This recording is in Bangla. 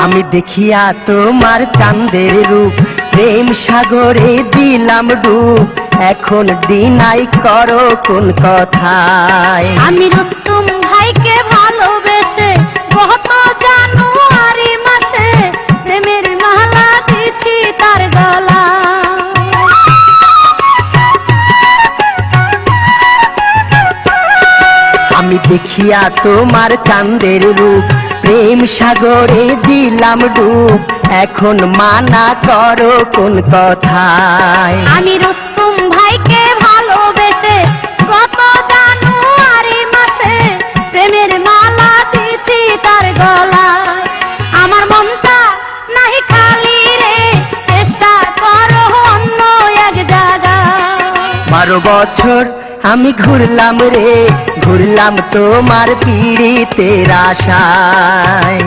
আমি দেখিয়া তোমার চাঁদের রূপ প্রেম সাগরে দিলাম ডুব, এখন ডিনাই করো কোন কথায়। আমি রুস্তুম ভাইকে ভালোবেসে গত জানুয়ারি মাসে প্রেমের মালা দিছি তার গলা। আমি দেখিয়া তোমার চাঁদের রূপ প্রেম সাগরে দিলাম ডুব, এখন মানা করো কোন কথায়। আমি রুস্তুম ভাইকে ভালোবেসে গত জানুয়ারি মাসে প্রেমের মালা দিছি তার গলায়। আমার মনটা নাহি খালি রে, চেষ্টা করো অন্য এক জায়গায়। 12 বছর আমি ঘুরলাম রে, ঘুরলাম তোমার পীড়িতের আশায়।